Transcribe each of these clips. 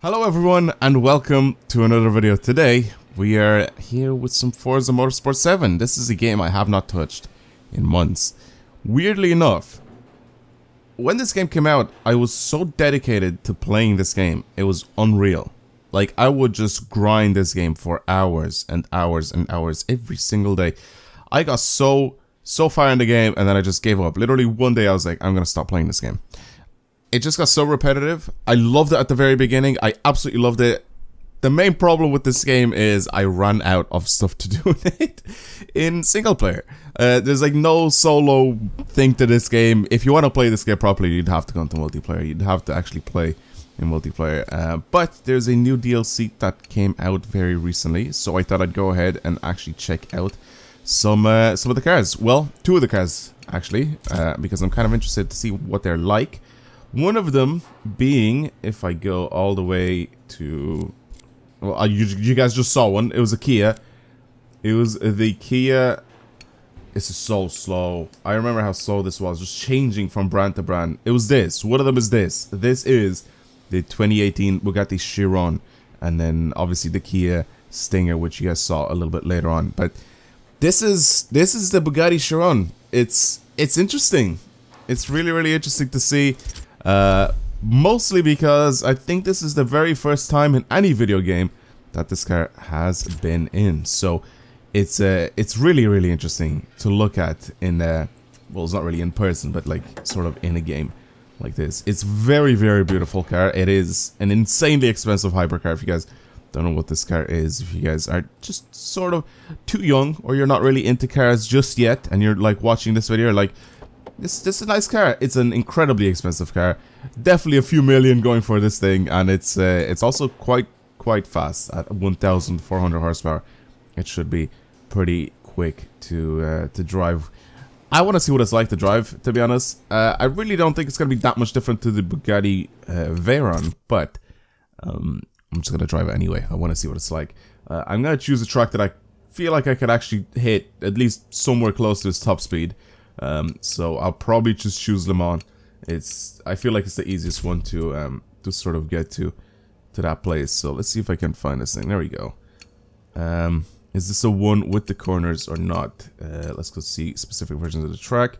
Hello everyone and welcome to another video. Today we are here with some Forza Motorsport 7. This is a game I have not touched in months. Weirdly enough, when this game came out, I was so dedicated to playing this game. It was unreal. Like, I would just grind this game for hours and hours and hours every single day. I got so far in the game and then I just gave up. Literally one day I was like, I'm gonna stop playing this game. It just got so repetitive. I loved it at the very beginning. I absolutely loved it. The main problem with this game is I ran out of stuff to do with it in single player. There's like no solo thing to this game. If you want to play this game properly, you'd have to go into multiplayer. You'd have to actually play in multiplayer. But there's a new DLC that came out very recently, so I thought I'd go ahead and actually check out some of the cars. Well, two of the cars actually, because I'm kind of interested to see what they're like. One of them being, if I go all the way to, well, you guys just saw one. It was a Kia. It was the Kia. This is so slow. I remember how slow this was, just changing from brand to brand. It was this. One of them is this. This is the 2018 Bugatti Chiron, and then obviously the Kia Stinger, which you guys saw a little bit later on. But this is the Bugatti Chiron. It's interesting. It's really interesting to see. Mostly because I think this is the very first time in any video game that this car has been in. So it's really interesting to look at in well, it's not really in person, but like sort of in a game like this. It's very beautiful car. It is an insanely expensive hypercar. If you guys don't know what this car is, if you guys are just sort of too young or you're not really into cars just yet and you're like watching this video, like, this is a nice car. It's an incredibly expensive car. Definitely a few million going for this thing, and it's also quite fast at 1,400 horsepower. It should be pretty quick to drive. I want to see what it's like to drive, to be honest. I really don't think it's gonna be that much different to the Bugatti Veyron, but I'm just gonna drive it anyway. I want to see what it's like. I'm gonna choose a track that I feel like I could actually hit at least somewhere close to its top speed. So I'll probably just choose Le Mans. I feel like it's the easiest one to sort of get to that place. So let's see if I can find this thing. There we go. Is this a one with the corners or not? Let's go see specific versions of the track.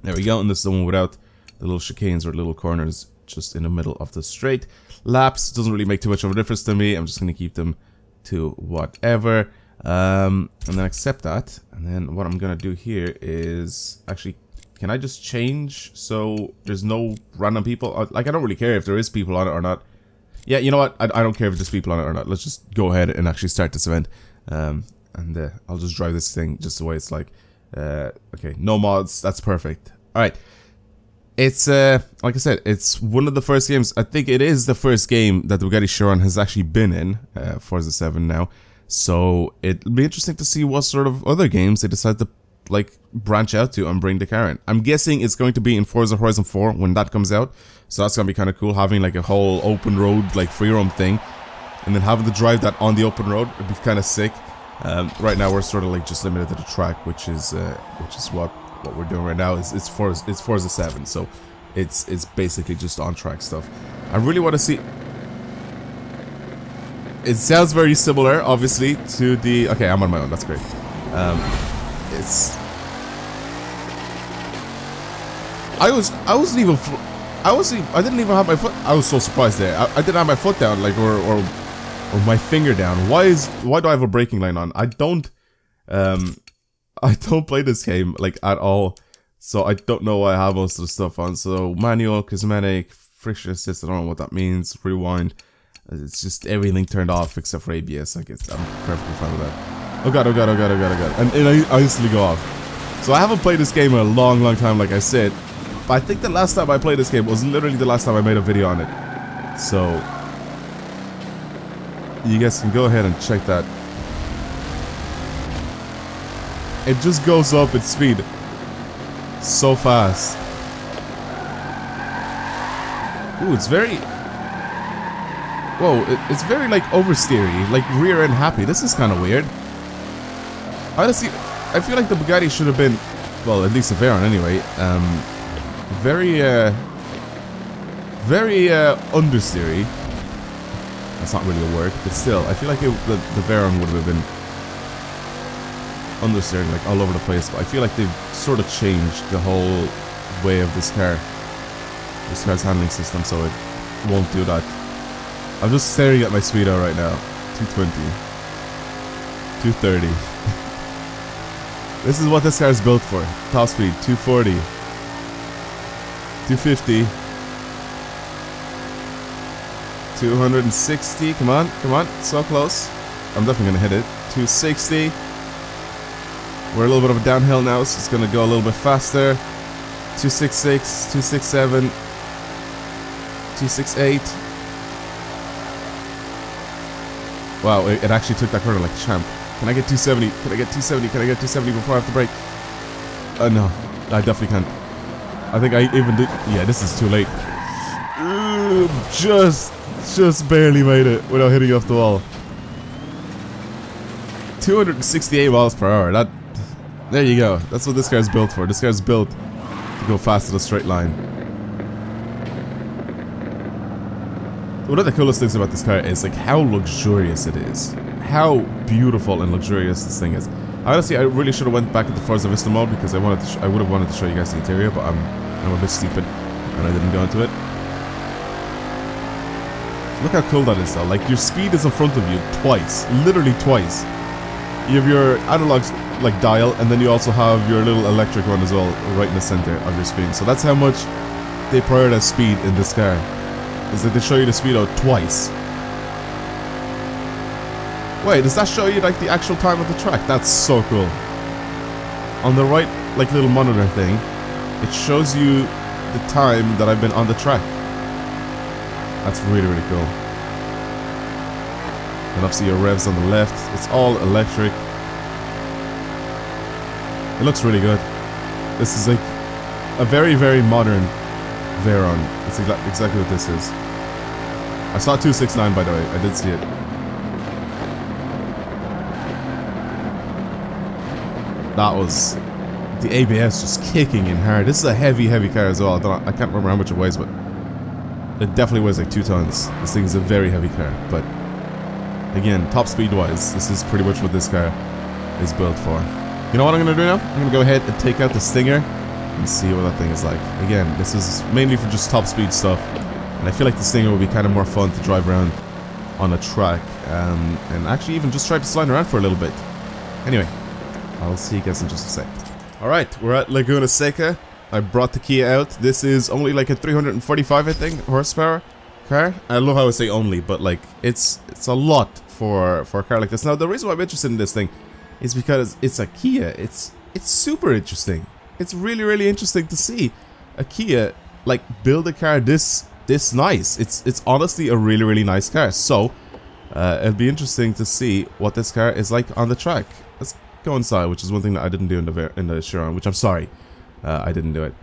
There we go. And this is the one without the little chicanes or little corners, just in the middle of the straight. Laps doesn't really make too much of a difference to me. I'm just gonna keep them to whatever. And then accept that, and then what I'm gonna do here is actually, can I just change so there's no random people? Like, I don't really care if there is people on it or not. Yeah, you know what, I don't care if there's people on it or not. Let's just go ahead and actually start this event, and I'll just drive this thing just the way it's like. Okay, no mods, that's perfect. Alright, it's like I said, it's one of the first games. I think it is the first game that the Bugatti Chiron has actually been in, Forza 7 now. So it'll be interesting to see what sort of other games they decide to like branch out to and bring the car in. I'm guessing it's going to be in Forza Horizon 4 when that comes out. So that's gonna be kind of cool, having like a whole open road like free roam thing, and then having to drive that on the open road would be kind of sick. Right now we're sort of like just limited to the track, which is what we're doing right now. It's Forza 7, so it's basically just on track stuff. I really want to see. It sounds very similar, obviously, to the... Okay, I'm on my own. That's great. I didn't even have my foot... I was so surprised there. I didn't have my foot down, like, or my finger down. Why do I have a braking line on? I don't play this game, like, at all. So I don't know why I have most of the stuff on. So, manual, cosmetic, friction assist, I don't know what that means. Rewind. It's just everything turned off except for ABS. I'm perfectly fine with that. Oh god. And I instantly go off. So I haven't played this game in a long time, like I said. But I think the last time I played this game was literally the last time I made a video on it. So you guys can go ahead and check that. It just goes up its speed so fast. Ooh, it's very... Whoa, it's very like oversteery, like rear end happy. This is kind of weird. Honestly, I feel like the Bugatti should have been, well, at least the Veyron anyway, very understeery. That's not really a word, but still, I feel like the Veyron would have been understeering, like all over the place. But I feel like they've sort of changed the whole way of this car's handling system, so it won't do that. I'm just staring at my speedo right now. 220, 230. This is what this car is built for. Top speed 240, 250, 260. Come on, come on, so close. I'm definitely gonna hit it. 260. We're a little bit of a downhill now, so it's gonna go a little bit faster. 266, 267, 268. Wow, it actually took that corner like a champ. Can I get 270? Can I get 270? Can I get 270 before I have to brake? No, I definitely can't. I think I even did. Yeah, this is too late. Just barely made it without hitting off the wall. 268 miles per hour. There you go. That's what this car's built for. This car's built to go fast in a straight line. One of the coolest things about this car is like how luxurious it is. How beautiful and luxurious this thing is. Honestly, I really should have went back into Forza Vista mode because I would have wanted to show you guys the interior, but I'm a bit stupid and I didn't go into it. Look how cool that is though. Like your speed is in front of you twice, literally twice. You have your analog like dial, and then you also have your little electric one as well, right in the center of your screen. So that's how much they prioritize speed in this car. Is that they show you the speed out twice. Wait, does that show you like the actual time of the track? That's so cool. On the right, like little monitor thing, it shows you the time that I've been on the track. That's really, really cool. And obviously your revs on the left. It's all electric. It looks really good. This is like a very, very modern Veyron. It's exactly what this is. I saw 269 by the way. I did see it. That was the ABS just kicking in hard. This is a heavy, heavy car as well. I can't remember how much it weighs, but it definitely weighs like 2 tons. This thing is a very heavy car. But again, top speed wise, this is pretty much what this car is built for. You know what I'm gonna do now? I'm gonna go ahead and take out the Stinger and see what that thing is like. Again, this is mainly for just top speed stuff, and I feel like the Stinger will be kind of more fun to drive around on a track, and actually even just try to slide around for a little bit. Anyway, I'll see you guys in just a sec. Alright, we're at Laguna Seca. I brought the Kia out. This is only like a 345, I think, horsepower car. I love how I say only, but like it's a lot for a car like this. Now, the reason why I'm interested in this thing is because it's a Kia. It's super interesting. It's really, really interesting to see a Kia like build a car this nice. It's honestly a really, really nice car. So it'll be interesting to see what this car is like on the track. Let's go inside, which is one thing that I didn't do in the Chiron, which I'm sorry I didn't do it.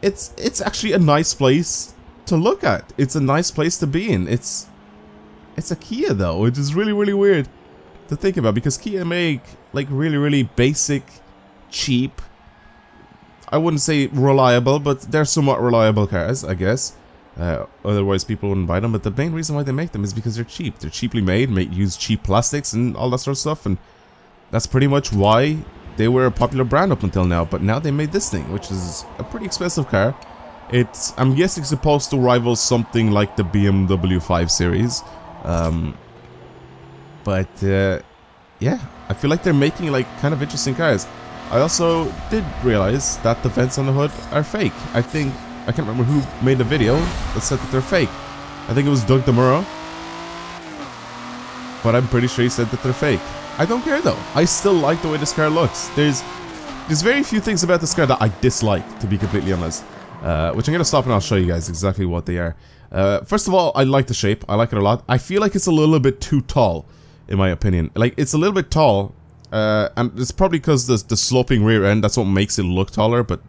It's actually a nice place to look at. It's a nice place to be in. It's a Kia though, which is really, really weird to think about, because Kia make like really, really basic, cheap, I wouldn't say reliable, but they're somewhat reliable cars, I guess. Otherwise people wouldn't buy them, but the main reason why they make them is because they're cheap. They're cheaply made, use cheap plastics and all that sort of stuff, and that's pretty much why they were a popular brand up until now. But now they made this thing, which is a pretty expensive car. It's, I'm guessing, supposed to rival something like the BMW 5 Series. Yeah, I feel like they're making like kind of interesting cars. I also did realize that the vents on the hood are fake. I can't remember who made the video that said that they're fake. I think it was Doug DeMuro, but I'm pretty sure he said that they're fake. I don't care though. I still like the way this car looks. There's very few things about this car that I dislike, to be completely honest. Which I'm gonna stop and I'll show you guys exactly what they are. First of all, I like the shape. I like it a lot. I feel like it's a little bit too tall, in my opinion. Like, it's a little bit tall, and it's probably because the sloping rear end, that's what makes it look taller, but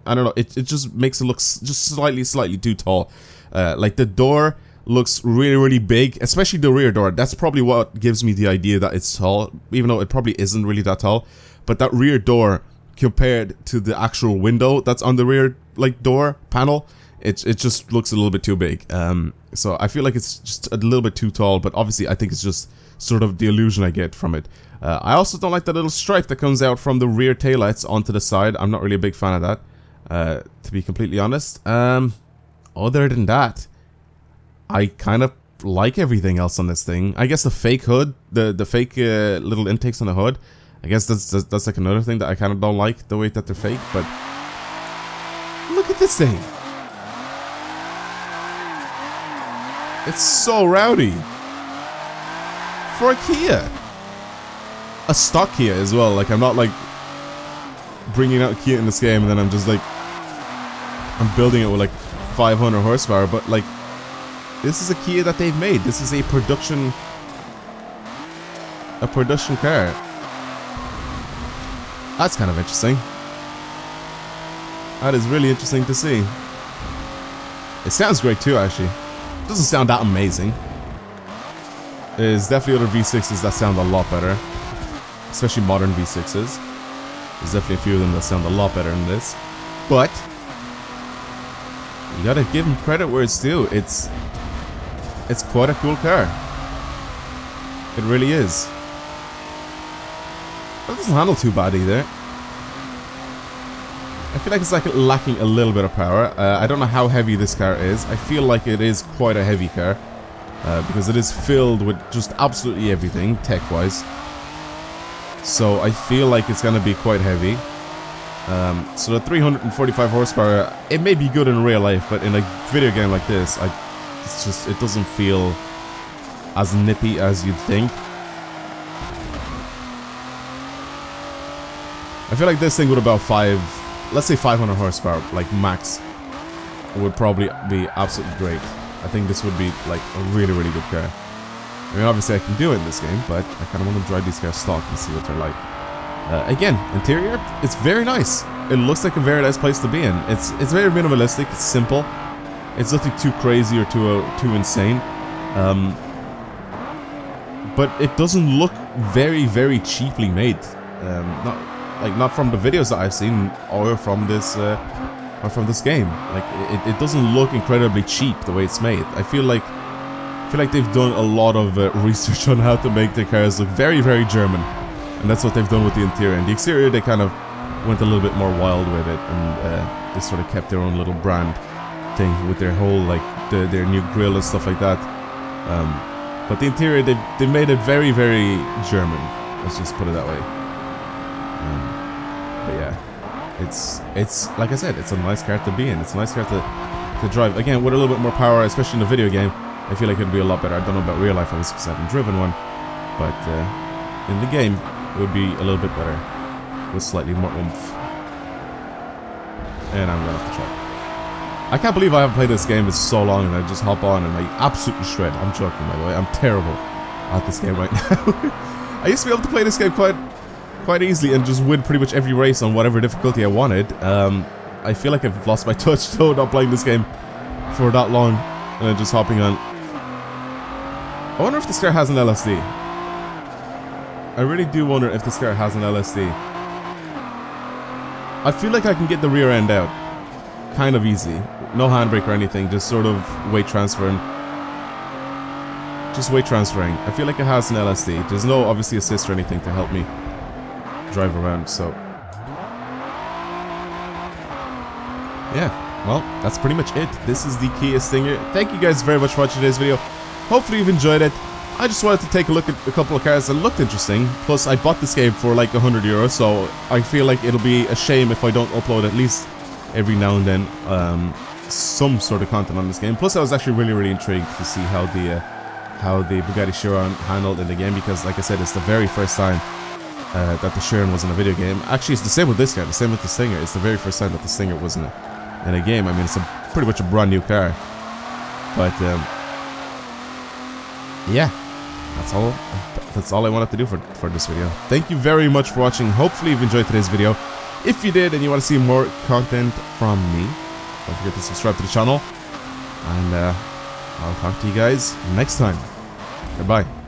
I don't know, it just makes it look just slightly too tall. Like, the door looks really, really big, especially the rear door. That's probably what gives me the idea that it's tall, even though it probably isn't really that tall. But that rear door, compared to the actual window that's on the rear, like, door panel, it just looks a little bit too big. So I feel like it's just a little bit too tall, but obviously I think it's just sort of the illusion I get from it. I also don't like that little stripe that comes out from the rear taillights onto the side. I'm not really a big fan of that, to be completely honest. Other than that, I kind of like everything else on this thing. I guess the fake hood, the fake little intakes on the hood, I guess that's like another thing that I kind of don't like, the way that they're fake. But look at this thing. It's so rowdy for a Kia. A stock Kia as well. Like, I'm not like bringing out Kia in this game and then I'm just like, I'm building it with like 500 horsepower, but like, this is a Kia that they've made. This is a production car. That's kind of interesting. That is really interesting to see. It sounds great too, actually. It doesn't sound that amazing. There's definitely other V6s that sound a lot better, especially modern V6s. There's definitely a few of them that sound a lot better than this, but you gotta give them credit where it's due. It's quite a cool car. It really is. It doesn't handle too bad either. I feel like it's like lacking a little bit of power. I don't know how heavy this car is. I feel like it is quite a heavy car. Because it is filled with just absolutely everything, tech-wise. So I feel like it's gonna be quite heavy. So the 345 horsepower, it may be good in real life, but in a video game like this, it's just, it doesn't feel as nippy as you'd think. I feel like this thing with about let's say 500 horsepower, like max, would probably be absolutely great. I think this would be like a really, really good car. I mean, obviously I can do it in this game, but I kind of want to drive these cars stock and see what they're like. Again, interior, it's very nice. It looks like a very nice place to be in. It's very minimalistic, it's simple. It's nothing too crazy or too insane. But it doesn't look very, very cheaply made. Not from the videos that I've seen or from this game. Like it doesn't look incredibly cheap the way it's made. I feel like they've done a lot of research on how to make their cars look very, very German, and that's what they've done with the interior. And the exterior, they kind of went a little bit more wild with it, and they sort of kept their own little brand thing with their whole like their new grille and stuff like that. But the interior, they made it very, very German. Let's just put it that way. But yeah, it's like I said, it's a nice car to be in. It's a nice car to drive. Again, with a little bit more power, especially in the video game, I feel like it'd be a lot better. I don't know about real life, obviously, because I haven't driven one, but in the game, it would be a little bit better with slightly more oomph. And I'm gonna have to try. I can't believe I haven't played this game in so long, and I just hop on and I absolutely shred. I'm joking, by the way. I'm terrible at this game right now. I used to be able to play this game quite easily and just win pretty much every race on whatever difficulty I wanted. I feel like I've lost my touch though, not playing this game for that long and then just hopping on. I wonder if this car has an LSD. I really do wonder if this car has an LSD. I feel like I can get the rear end out kind of easy. No handbrake or anything, just sort of weight transferring. Just weight transferring. I feel like it has an LSD. There's no obviously assist or anything to help me drive around, so yeah, well, that's pretty much it. This is the Kia Stinger. Thank you guys very much for watching today's video. Hopefully you've enjoyed it. I just wanted to take a look at a couple of cars that looked interesting. Plus, I bought this game for like €100, so I feel like it'll be a shame if I don't upload at least every now and then some sort of content on this game. Plus, I was actually really intrigued to see how the Bugatti Chiron handled in the game, because like I said, it's the very first time that the Chiron was in a video game. Actually, it's the same with this car, the same with the Stinger. It's the very first time that the Stinger was in a game. I mean, it's pretty much a brand new car. But yeah, that's all I wanted to do for this video. Thank you very much for watching. Hopefully you've enjoyed today's video. If you did and you want to see more content from me, don't forget to subscribe to the channel. And I'll talk to you guys next time. Goodbye.